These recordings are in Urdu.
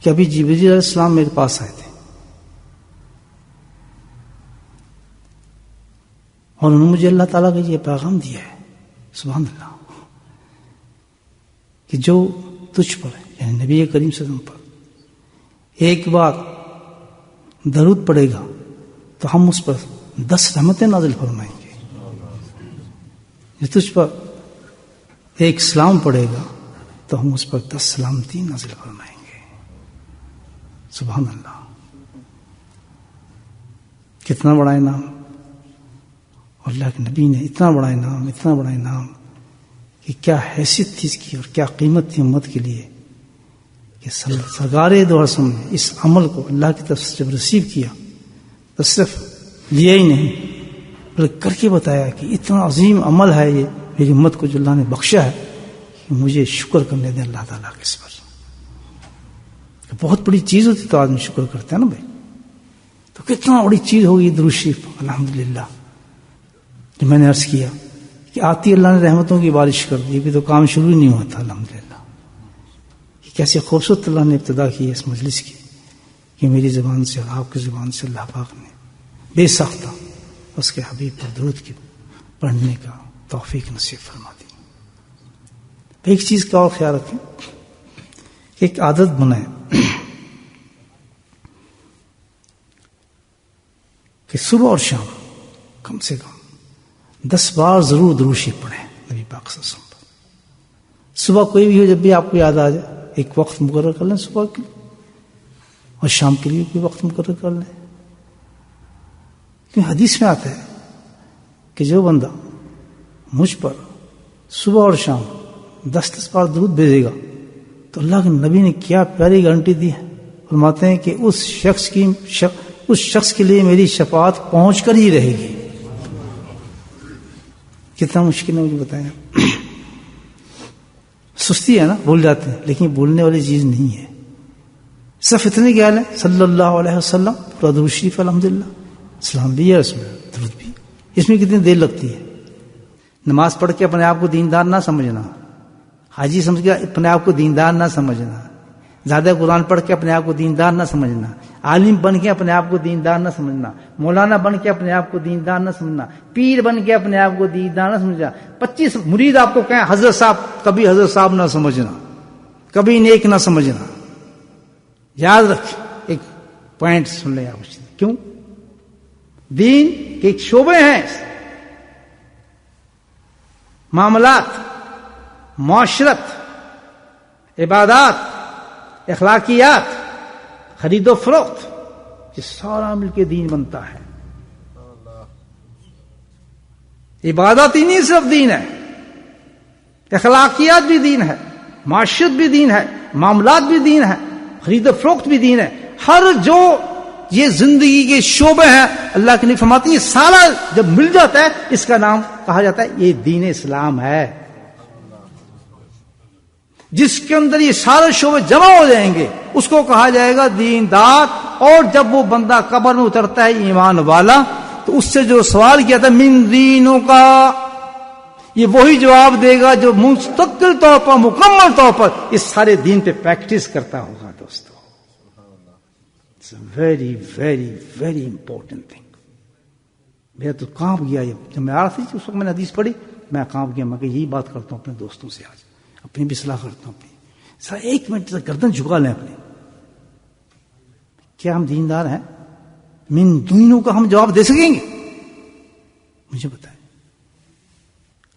کہ ابھی جبریل علیہ السلام میرے پاس آئے تھے اور انہوں نے مجھے اللہ تعالیٰ کا یہ پیغام دیا ہے، سبحان اللہ، کہ جو تجھ پر یعنی نبی کریم صلی اللہ علیہ وسلم پر ایک بار درود پڑے گا تو ہم اس پر 10 رحمتیں نازل فرمائیں گے، جو تجھ پر ایک سلام پڑے گا تو ہم اس پر 10 سلامتی نازل فرمائیں گے، سبحان اللہ۔ کتنا بڑا انعام، اور اللہ کے نبی نے اتنا بڑا انعام، اتنا بڑا انعام کہ کیا حیثیت تھی اس کی اور کیا قیمت تھی امت کے لیے، کہ سرکار دو عالم نے اس عمل کو اللہ کی طرف سے جب ریسیو کیا تو صرف لیا ہی نہیں بلکہ کر کے بتایا کہ اتنا عظیم عمل ہے یہ میری امت کو جو اللہ نے بخشا ہے کہ مجھے شکر کرنے دیں اللہ تعالیٰ کے اس پر۔ بہت بڑی چیز ہوتی تو آدمی شکر کرتا ہے نا بھائی، تو کتنا بڑی چیز ہوگی درود شریف الحمدللہ۔ جو میں نے عرض کیا کہ آتی اللہ نے رحمتوں کی بارش کر دی، ابھی تو کام شروع ہی نہیں ہوا تھا الحمدللہ۔ کیسے خوبصورت اللہ نے ابتدا کی اس مجلس کی کہ میری زبان سے اور آپ کی زبان سے اللہ پاک نے بے ساختہ اس کے حبیب پر درود کی پڑھنے کا توفیق نصیب فرما دی۔ ایک چیز کا اور خیال رکھیں کہ ایک عادت بنائیں کہ صبح اور شام کم سے کم 10 بار ضرور درود شریف پڑھیں نبی پاک صلی اللہ علیہ وسلم پر۔ صبح کوئی بھی ہو جب بھی آپ کو یاد آ جائے ایک وقت مقرر کر لیں صبح کے لیے، اور شام کے لیے کوئی وقت مقرر کر لیں، کیونکہ حدیث میں آتا ہے کہ جو بندہ مجھ پر صبح اور شام 10 بار درود بھیجے گا تو اللہ کے نبی نے کیا پیاری گارنٹی دی ہے، فرماتے ہیں کہ اس شخص کے لیے میری شفاعت پہنچ کر ہی رہے گی۔ کتنا مشکل ہے مجھے بتائیں، سستی ہے نا، بھول جاتے ہیں، لیکن بھولنے والی چیز نہیں ہے۔ صرف اتنے خیال ہے صلی اللہ علیہ وسلم، پورا درود شریف الحمدللہ، سلام بھی ہے اس میں، درود بھی۔ اس میں کتنی دیر لگتی ہے؟ نماز پڑھ کے اپنے آپ کو دیندار نہ سمجھنا، حاجی سمجھ کے اپنے آپ کو دیندار نہ سمجھنا، زیادہ قرآن پڑھ کے اپنے آپ کو دیندار نہ سمجھنا، عالم بن کے اپنے آپ کو دیندار نہ سمجھنا، مولانا بن کے اپنے آپ کو دیندار نہ سمجھنا، پیر بن کے اپنے آپ کو دیندار نہ سمجھنا۔ 25 مرید آپ کو کہیں حضرت صاحب، کبھی حضرت صاحب نہ سمجھنا، کبھی نیک نہ سمجھنا۔ یاد رکھ، ایک پوائنٹ سن لیں آپ، کیوں؟ دین کے ایک شعبے ہیں، معاملات، معاشرت، عبادات، اخلاقیات، خرید و فروخت، یہ سارا مل کے دین بنتا ہے۔ عبادت ہی نہیں صرف دین ہے، اخلاقیات بھی دین ہے، معاشرت بھی دین ہے، معاملات بھی دین ہے، خرید و فروخت بھی دین ہے۔ ہر جو یہ زندگی کے شعبے ہیں اللہ کے نبی فرماتے ہیں یہ سارا جب مل جاتا ہے اس کا نام کہا جاتا ہے یہ دین اسلام ہے، جس کے اندر یہ سارے شعبے جمع ہو جائیں گے اس کو کہا جائے گا دیندار۔ اور جب وہ بندہ قبر میں اترتا ہے ایمان والا تو اس سے جو سوال کیا تھا من دینوں کا، یہ وہی جواب دے گا جو مستقل طور پر، مکمل طور پر اس سارے دین پہ پریکٹس کرتا ہوگا۔ دوستو it's a very very very important thing. میرا تو کانپ گیا جب میں آ رہا تھا، اس وقت میں نے حدیث پڑھی، میں کانپ گیا، میں کہ یہی بات کرتا ہوں اپنے دوستوں سے، آج اپنی بھی صلاح کرتا ہوں اپنی۔ سر 1 منٹ تک گردن جھکا لیں اپنی، کیا ہم دیندار ہیں؟ من دینوں کا ہم جواب دے سکیں گے؟ مجھے بتائیں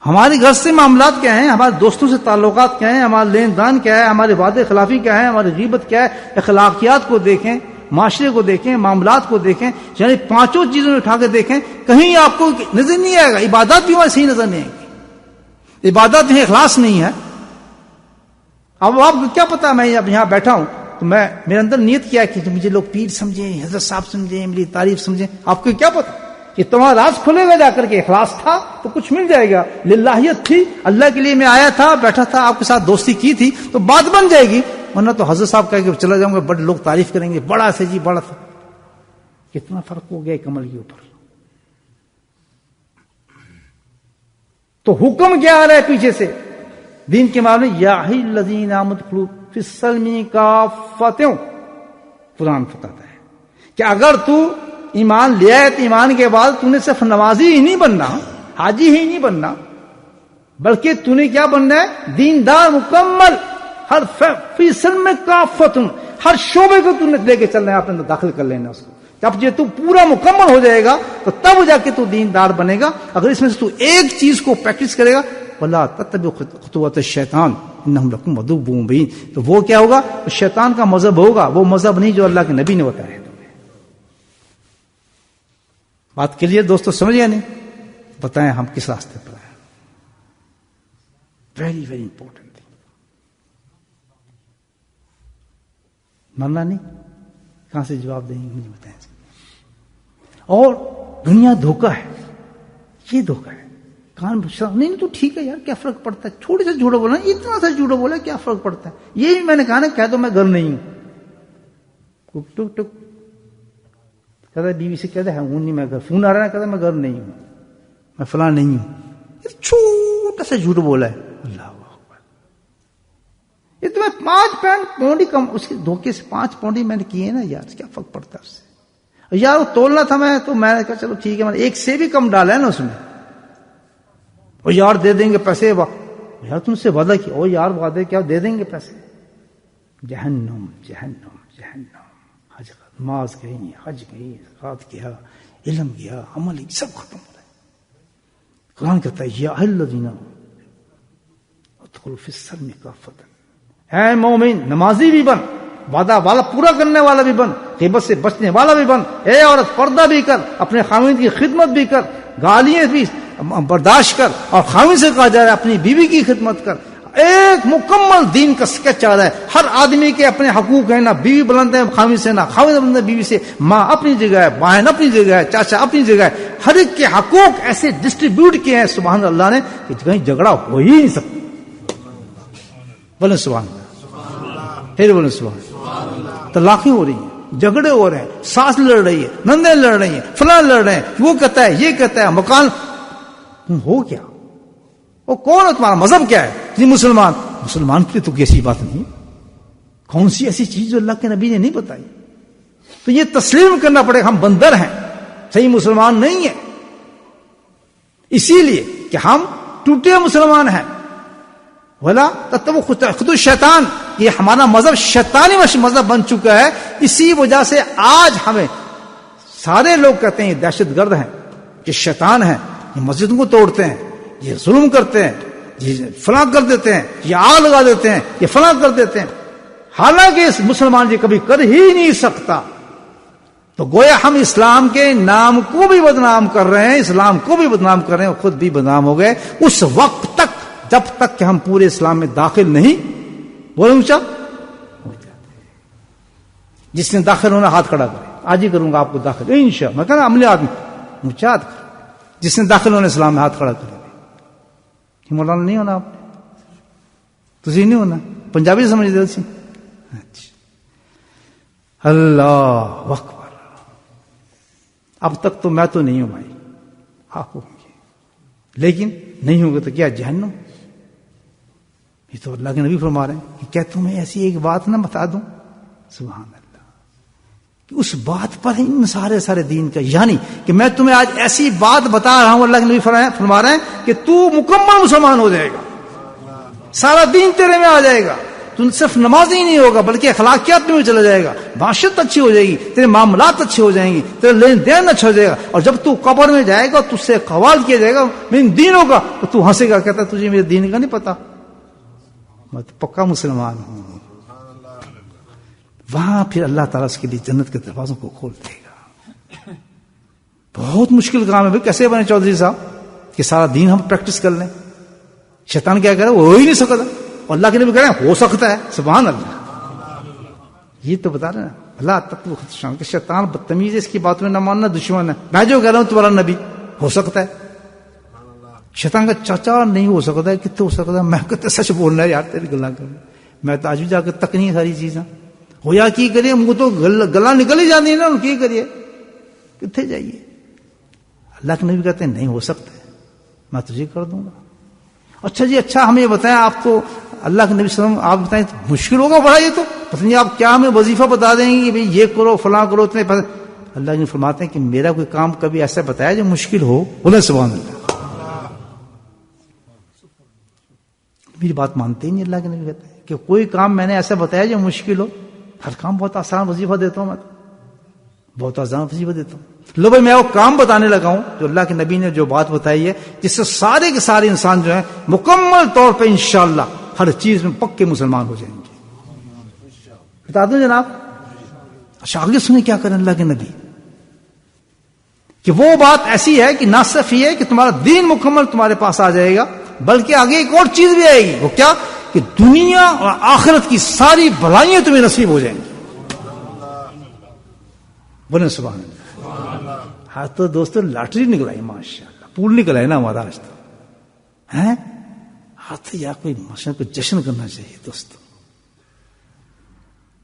ہمارے گھر سے معاملات کیا ہیں، ہمارے دوستوں سے تعلقات کیا ہیں، ہمارا لین دین کیا ہے، ہمارے وعدے خلافی کیا ہے، ہماری غیبت کیا ہے، اخلاقیات کو دیکھیں، معاشرے کو دیکھیں، معاملات کو دیکھیں، یعنی 5 چیزوں میں اٹھا کے دیکھیں، کہیں آپ کو نظر نہیں آئے گا۔ عبادات بھی وہاں صحیح نظر نہیں آئے گی، عبادات میں اخلاص نہیں ہے۔ اب آپ کو کیا پتا، میں اب یہاں بیٹھا ہوں تو میں میرے اندر نیت کیا کہ مجھے لوگ پیر سمجھیں، حضرت صاحب سمجھیں، میری تعریف سمجھیں، آپ کو کیا پتا کہ تمہارا راز کھلے گا جا کر کے۔ اخلاص تھا تو کچھ مل جائے گا، للہیت تھی، اللہ کے لیے میں آیا تھا، بیٹھا تھا، آپ کے ساتھ دوستی کی تھی تو بات بن جائے گی، ورنہ تو حضرت صاحب کہہ کے چلا جاؤں گا، بڑے لوگ تعریف کریں گے، بڑا سے جی بڑا تھا۔ کتنا فرق ہو گیا ایک عمل کے اوپر۔ تو حکم کیا آ رہا ہے پیچھے سے دین کے معاملے، یا الذین آمنوا ادخلوا فی السلم کافۃ، قرآن بتاتا ہے کہ اگر تو ایمان لے آئے تو ایمان کے بعد تو نے صرف نمازی ہی نہیں بننا، حاجی ہی نہیں بننا، بلکہ تو نے کیا بننا ہے؟ دیندار مکمل، ہر فیصد میں کافت، ہر شعبے کو تو نے لے کے چلنا ہے، آپ نے داخل کر لینا اس کو. جب یہ تو پورا مکمل ہو جائے گا تو تب جا کے تو دیندار بنے گا. اگر اس میں سے تو ایک چیز کو پریکٹس کرے گا، وَلَا تَتَّبِعُوا خُطُوَاتِ الشَّيْطَانِ إِنَّهُ لَكُمْ عَدُوٌّ مُّبِينٌ، تو وہ کیا ہوگا؟ شیطان کا مذہب ہوگا، وہ مذہب نہیں جو اللہ کے نبی نے بتایا ہے. بات کے لیے دوستو سمجھ گیا نہیں؟ بتائیں ہم کس راستے پر ہیں. Very very important thing. مرنا نہیں، کہاں سے جواب دیں گے مجھے بتائیں. اور دنیا دھوکہ ہے، یہ دھوکہ ہے. کان نہیں تو ٹھیک ہے یار، کیا فرق پڑتا ہے، چھوٹے سے جھوٹا بولا، اتنا سا جھوٹا بولا، کیا فرق پڑتا ہے. یہ بھی میں نے کہا نا، کہہ دو میں گھر نہیں ہوں، ٹک ٹک کہتا ہے بیوی سے، کہتا ہے ہوں نہیں میں گھر، فون آ رہا ہے کہتا ہے میں گھر نہیں ہوں، میں فلاں نہیں ہوں. یہ چھوٹا سا جھوٹ بولا ہے. اللہ اکبر. یہ تو میں 5 پاؤنڈ ہی کم، اس کے دھوکے سے 5 پاؤنڈ ہی میں نے کیے نا یار، کیا فرق پڑتا ہے اس سے. یار وہ تولنا تھا میں تو میں نے کہا چلو ٹھیک ہے، میں نے ایک سے بھی کم ڈالا ہے نا اس میں. اور یار دے دیں گے پیسے، یار تم سے وعدہ کیا، او یار وعدے کیا، دے دیں گے پیسے. جہنم جہنم جہنم. حج نماز گئی، حج گئی، زکات کیا، علم کیا، عمل سب ختم ہو رہا ہے. قرآن کہتا ہے یا الذین ادخلوا فی السلم کافۃ، اے مومن نمازی بھی بن، وعدہ والا پورا کرنے والا بھی بن، غیبت سے بچنے والا بھی بن. اے عورت پردہ بھی کر، اپنے خاوند کی خدمت بھی کر، گالیاں بھی برداشت کر، اور خاوند سے کہا جا رہا ہے اپنی بیوی کی خدمت کر. ایک مکمل دین کا سکیچ آ رہا ہے. ہر آدمی کے اپنے حقوق ہیں، نہ بیوی بلند ہے خاوند سے، نہ خاوند بلند ہے بیوی سے، ماں اپنی جگہ ہے، بہن اپنی جگہ ہے، چاچا اپنی جگہ ہے. ہر ایک کے حقوق ایسے ڈسٹریبیوٹ کیے ہیں سبحان اللہ نے کہ کہیں جھگڑا ہو ہی نہیں سکتا. بولے سبحان اللہ، پھر بولے سبحان اللہ. طلاقیں ہو رہی ہیں، جھگڑے ہو رہے ہیں، ساس لڑ رہی ہے، نندیں لڑ رہی ہیں، فلاں لڑ رہے ہیں، وہ کہتا ہے یہ کہتا ہے، مکان ہو کیا. وہ کون ہے تمہارا مذہب کیا ہے؟ جی مسلمان. مسلمان کے لیے تو کیسی بات نہیں، کون سی ایسی چیز جو اللہ کے نبی نے نہیں بتائی. تو یہ تسلیم کرنا پڑے گا ہم بندر ہیں، صحیح مسلمان نہیں ہیں. اسی لیے کہ ہم ٹوٹے مسلمان ہیں. ولا تتبعوا خطوات الشیطان، یہ ہمارا مذہب شیطانی مذہب بن چکا ہے. اسی وجہ سے آج ہمیں سارے لوگ کہتے ہیں یہ دہشت گرد ہیں، یہ شیطان ہیں، یہ مسجد کو توڑتے ہیں، یہ ظلم کرتے ہیں، یہ فلاں کر دیتے ہیں، یہ آگ لگا دیتے ہیں، یہ فلاں کر دیتے ہیں. حالانکہ اس مسلمان یہ کبھی کر ہی نہیں سکتا. تو گویا ہم اسلام کے نام کو بھی بدنام کر رہے ہیں، اسلام کو بھی بدنام کر رہے ہیں، خود بھی بدنام ہو گئے. اس وقت تک جب تک کہ ہم پورے اسلام میں داخل نہیں بولے اونچا ہو جاتے. جس نے داخل ہونا ہاتھ کھڑا کرے، آج ہی کروں گا آپ کو داخل انشاءاللہ. میں کہنا عملی آدمی اونچا ہاتھ کھڑا. جس نے داخل ہونا اسلام میں ہاتھ کھڑا کرے. مولانا نہیں ہونا، آپ تسی نہیں ہونا، پنجابی سمجھ دے سی. اللہ اکبر. اب تک تو میں تو نہیں ہوں بھائی، آپ ہوں گے، لیکن نہیں ہوں گے تو کیا جہنم. یہ تو اللہ کے نبی فرما رہے ہیں کہ کیا تمہیں ایسی ایک بات نہ بتا دوں، سبحان اللہ، کہ اس بات پر ان سارے دین کا، یعنی کہ میں تمہیں آج ایسی بات بتا رہا ہوں، اللہ کے نبی فرما رہے ہیں کہ تو مکمل مسلمان ہو جائے گا، سارا دین تیرے میں آ جائے گا. تو صرف نماز ہی نہیں ہوگا بلکہ اخلاقیات میں چلا جائے گا، معاشرت اچھی ہو جائے گی، تیرے معاملات اچھے ہو جائیں گے، تیرے لین دین اچھا ہو جائے گا. اور جب تو قبر میں جائے گا تجھ سے قوال کیا جائے گا میرے دینوں کا، تو تو ہنسے گا، کہتا تجھے میرے دین کا نہیں پتا، میں تو پکا مسلمان ہوں. وہاں پھر اللہ تعالیٰ اس کے لیے جنت کے دروازوں کو کھول دے گا. بہت مشکل کام ہے بھائی، کیسے بنے چودھری صاحب کہ سارا دین ہم پریکٹس کر لیں. شیطان کیا کرے، وہ ہو ہی نہیں سکتا، اور اللہ کے نبی کہہ رہے ہیں ہو سکتا ہے. سبحان اللہ. یہ تو بتا رہے ہیں اللہ تک وہ خدشان کہ شیطان بدتمیز ہے، اس کی باتوں میں نہ ماننا دشمن ہے. میں جو کہہ رہا ہوں تمہارا نبی ہو سکتا ہے. شیطان کا چاچا نہیں ہو سکتا ہے، کتنے ہو سکتا ہے. میں کہتے سچ بولنا ہے یار، تیری گلا کر میں تو آج بھی جا کے تک نہیں ساری چیزاں ہو یا کی کریے، منہ تو گلا نکل ہی جاتی ہے نا، کی کریے کتنے جائیے. اللہ کے نبی کہتے ہیں نہیں ہو سکتا ہے، میں تجھے کر دوں گا. اچھا جی اچھا ہمیں بتائیں، آپ تو اللہ کے نبی صلی اللہ علیہ وسلم، آپ بتائیں مشکل ہوگا بڑا یہ تو، پتہ نہیں آپ کیا ہمیں وظیفہ بتا دیں گے کہ بھئی یہ کرو فلاں کرو اتنے اللہ نے فرماتے ہیں کہ میرا کوئی کام کبھی ایسا بتایا جو مشکل ہو؟ بولے سبحان اللہ. میری بات مانتے ہی نہیں. اللہ کے نبی کہتے ہیں کہ کوئی کام میں نے ایسا بتایا جو مشکل ہو؟ ہر کام بہت آسان وظیفہ دیتا ہوں میں، بہت آسان وظیفہ دیتا ہوں. لو بھائی میں وہ کام بتانے لگا ہوں جو اللہ کے نبی نے جو بات بتائی ہے، جس سے سارے کے سارے انسان جو ہیں مکمل طور پہ انشاءاللہ ہر چیز میں پکے مسلمان ہو جائیں گے. بتا دوں جناب. اچھا آگے سنیں کیا کریں اللہ کے نبی، کہ وہ بات ایسی ہے کہ نہ صرف یہ ہے کہ تمہارا دین مکمل تمہارے پاس آ جائے گا، بلکہ آگے ایک اور چیز بھی آئے گی. وہ کیا؟ کہ دنیا اور آخرت کی ساری بھلائیاں تمہیں نصیب ہو جائیں گی. بولے سبحان اللہ. ہاں تو دوستو لاٹری نکلائی ماشاءاللہ، پول نکلا ہے نا ہمارا آج تو ہیں. ہاں تو یا کوئی ماشاء کو جشن کرنا چاہیے دوستو.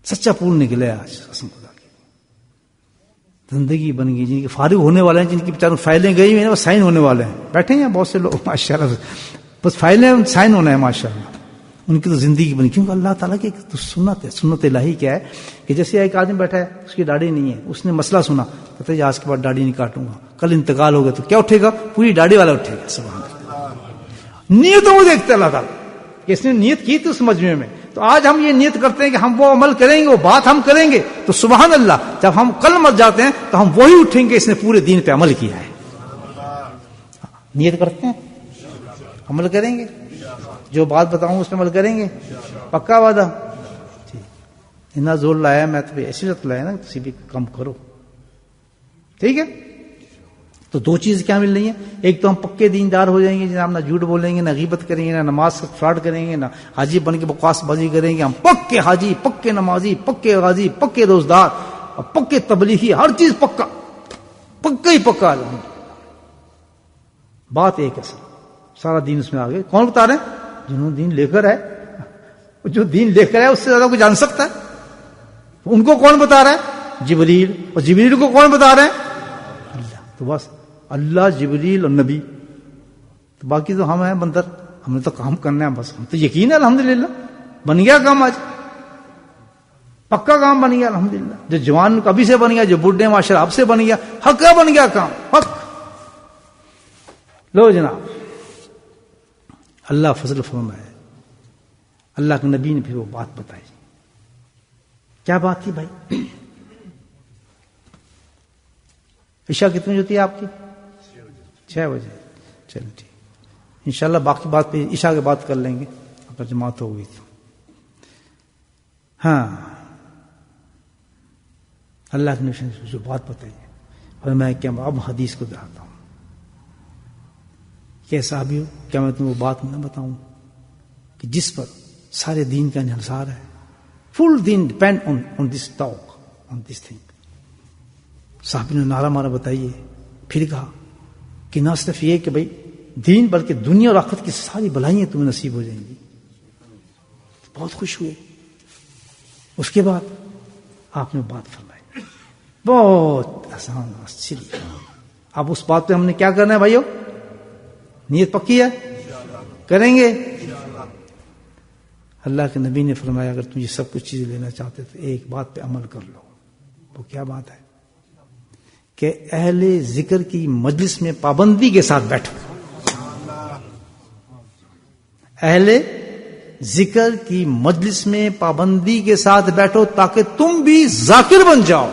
سچا پول نکلے آج قسم خدا کی. زندگی بن گئی، جن کے فارغ ہونے والے ہیں، جن کی بیچاروں فائلیں گئی ہوئی ہیں، وہ سائن ہونے والے ہیں. بیٹھے ہیں بہت سے لوگ ماشاءاللہ، بس فائلیں سائن ہونا ہے ماشاءاللہ. ان کی تو زندگی بنی، کیونکہ اللہ تعالیٰ کی تو سنت ہے. سنت الہی کیا ہے کہ جیسے ایک آدمی بیٹھا ہے، اس کی داڑھی نہیں ہے، اس نے مسئلہ سنا، کہتے ہیں آج کے بعد داڑھی نہیں کاٹوں گا. کل انتقال ہوگا تو کیا اٹھے گا؟ پوری داڑھی والا اٹھے گا. سبحان اللہ. نیتوں کو دیکھتے اللہ تعالیٰ کہ اس نے نیت کی تھی اس مجمع میں. تو آج ہم یہ نیت کرتے ہیں کہ ہم وہ عمل کریں گے، وہ بات ہم کریں گے، تو سبحان اللہ جب ہم کل مر جاتے ہیں تو ہم وہی اٹھیں گے اس نے پورے دین پہ عمل کیا ہے. نیت کرتے ہیں، عمل کریں گے، جو بات بتاؤں اس پہ عمل کریں گے. پکا وعدہ؟ اتنا زور لایا میں تو ایسی ضرورت لایا نا، کسی بھی کم کرو. ٹھیک ہے. تو دو چیز کیا مل رہی ہیں؟ ایک تو ہم پکے دیندار ہو جائیں گے، جناب نہ جھوٹ بولیں گے، نہ غیبت کریں گے، نہ نماز کا فراڈ کریں گے، نہ حاجی بن کے بکواس بازی کریں گے. ہم پکے حاجی، پکے نمازی، پکے غازی، پکے روزدار، اور پکے تبلیغی، ہر چیز پکا، پکا ہی پکا. بات ایک ہے سارا دین اس میں آگے. کون بتا رہے ہیں؟ جنہوں نے دین لے کر ہے. جو دین لے کر ہے اس سے زیادہ کوئی جان سکتا ہے؟ ان کو کون بتا رہا ہے؟ جبریل. اور جبریل کو کون بتا رہے ہیں؟ اللہ. تو بس اللہ، جبریل اور نبی. تو باقی تو ہم ہیں بندر، ہم نے تو کام کرنا ہے بس. ہم تو یقین ہے الحمدللہ بن گیا کام، آج پکا کام بن گیا الحمدللہ. جو جوان کبھی سے بن گیا، جو بڈھے معاشرہ اب سے بن گیا، حق بن گیا کام حق. لو جناب اللہ فضل فرمائے. اللہ کے نبی نے پھر وہ بات بتائی. کیا بات تھی بھائی؟ عشاء کتنے ہوتی ہے آپ کی؟ 6 بجے. چلو ٹھیک، انشاءاللہ باقی بات پہ عشاء کے بعد کر لیں گے اگر جماعت ہو گئی تو. ہاں اللہ کے نبی نے جو بات بتائی ہے، اور میں کیا اب حدیث کو دہراتا ہوں کہ صحابی ہو، کیا میں تمہیں وہ بات نہ بتاؤں کہ جس پر سارے دین کا انحصار ہے. فل دین depend on this talk, on this thing. صحابی نے نعرہ مارا بتائیے. پھر کہا کہ نہ صرف یہ کہ بھائی دین، بلکہ دنیا اور آخرت کی ساری بھلائیاں تمہیں نصیب ہو جائیں گی. بہت خوش ہوئے. اس کے بعد آپ نے بات فرمائی، بہت آسان اچھی. اب اس بات پہ ہم نے کیا کرنا ہے بھائیو؟ نیت پکی ہے، کریں گے. اللہ کے نبی نے فرمایا اگر تم یہ سب کچھ چیزیں لینا چاہتے تو ایک بات پہ عمل کر لو. وہ کیا بات ہے؟ کہ اہل ذکر کی مجلس میں پابندی کے ساتھ بیٹھو. اہل ذکر کی مجلس میں پابندی کے ساتھ بیٹھو تاکہ تم بھی ذاکر بن جاؤ.